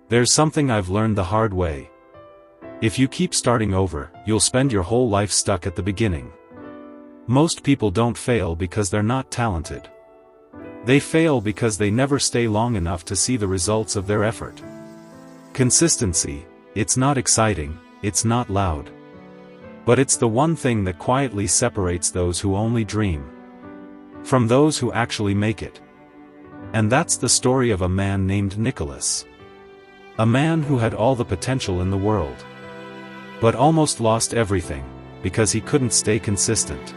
There's something I've learned the hard way. If you keep starting over, you'll spend your whole life stuck at the beginning. Most people don't fail because they're not talented. They fail because they never stay long enough to see the results of their effort. Consistency, it's not exciting, it's not loud. But it's the one thing that quietly separates those who only dream from those who actually make it. And that's the story of a man named Nicolas. A man who had all the potential in the world, but almost lost everything, because he couldn't stay consistent.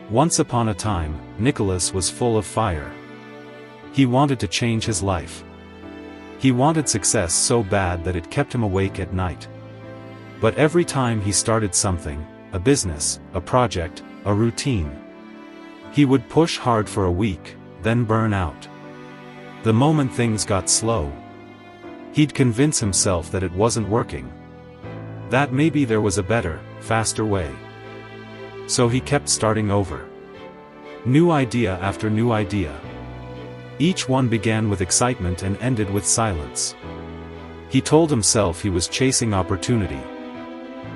Once upon a time, Nicolas was full of fire. He wanted to change his life. He wanted success so bad that it kept him awake at night. But every time he started something, a business, a project, a routine, he would push hard for a week, then burn out. The moment things got slow, he'd convince himself that it wasn't working, that maybe there was a better, faster way. So he kept starting over. New idea after new idea. Each one began with excitement and ended with silence. He told himself he was chasing opportunity.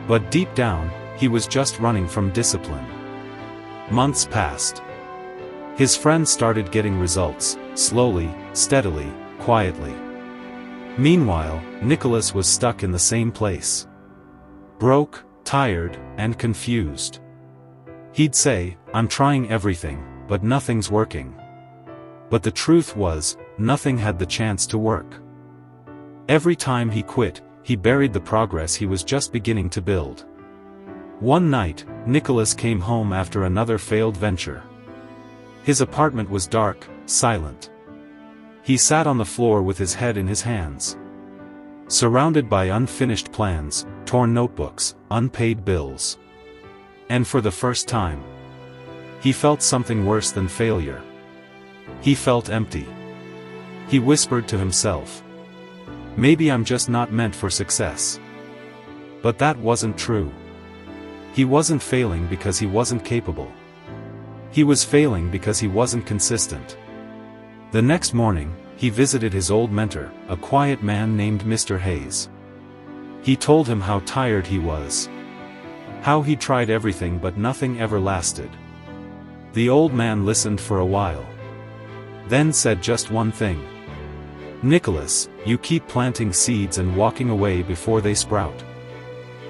But deep down, he was just running from discipline. Months passed. His friends started getting results, slowly, steadily, quietly. Meanwhile, Nicolas was stuck in the same place. Broke, tired, and confused. He'd say, "I'm trying everything, but nothing's working." But the truth was, nothing had the chance to work. Every time he quit, he buried the progress he was just beginning to build. One night, Nicolas came home after another failed venture. His apartment was dark, silent. He sat on the floor with his head in his hands, surrounded by unfinished plans, torn notebooks, unpaid bills. And for the first time, he felt something worse than failure. He felt empty. He whispered to himself, "Maybe I'm just not meant for success." But that wasn't true. He wasn't failing because he wasn't capable. He was failing because he wasn't consistent. The next morning, he visited his old mentor, a quiet man named Mr. Hayes. He told him how tired he was, how he tried everything but nothing ever lasted. The old man listened for a while, then said just one thing. "Nicolas, you keep planting seeds and walking away before they sprout.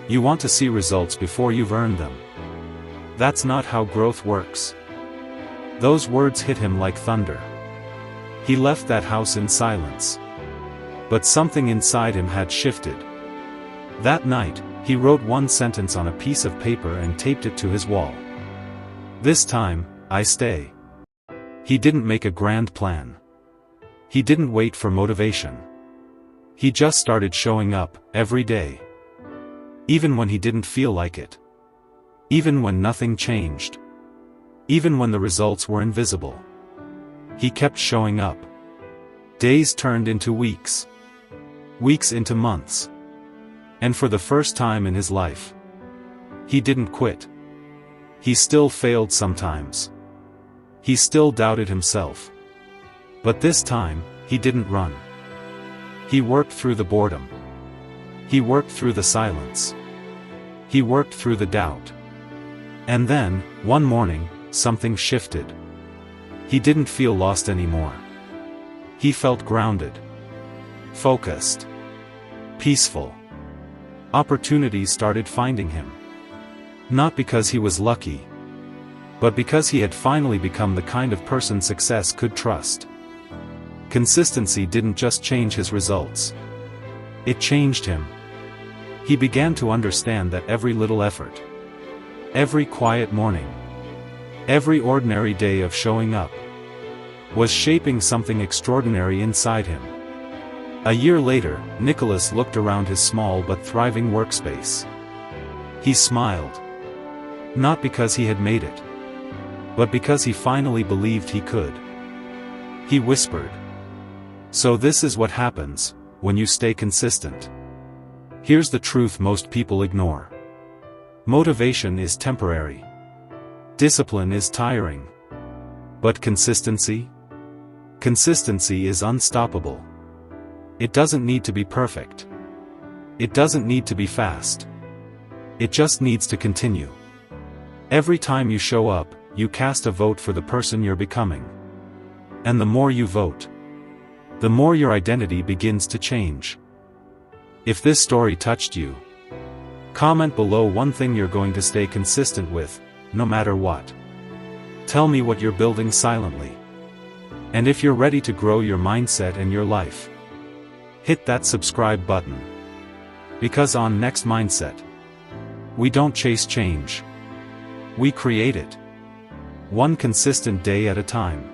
You want to see results before you've earned them. That's not how growth works." Those words hit him like thunder. He left that house in silence. But something inside him had shifted. That night, he wrote one sentence on a piece of paper and taped it to his wall. "This time, I stay." He didn't make a grand plan. He didn't wait for motivation. He just started showing up, every day. Even when he didn't feel like it. Even when nothing changed. Even when the results were invisible. He kept showing up. Days turned into weeks. Weeks into months. And for the first time in his life, he didn't quit. He still failed sometimes. He still doubted himself. But this time, he didn't run. He worked through the boredom. He worked through the silence. He worked through the doubt. And then, one morning, something shifted. He didn't feel lost anymore. He felt grounded. Focused. Peaceful. Opportunities started finding him. Not because he was lucky, but because he had finally become the kind of person success could trust. Consistency didn't just change his results. It changed him. He began to understand that every little effort, every quiet morning, every ordinary day of showing up, was shaping something extraordinary inside him. A year later, Nicolas looked around his small but thriving workspace. He smiled. Not because he had made it, but because he finally believed he could. He whispered, "So this is what happens when you stay consistent." Here's the truth most people ignore. Motivation is temporary. Discipline is tiring. But consistency? Consistency is unstoppable. It doesn't need to be perfect. It doesn't need to be fast. It just needs to continue. Every time you show up, you cast a vote for the person you're becoming. And the more you vote, the more your identity begins to change. If this story touched you, comment below one thing you're going to stay consistent with, no matter what. Tell me what you're building silently. And if you're ready to grow your mindset and your life, hit that subscribe button. Because on Next Mindset, we don't chase change. We create it. One consistent day at a time.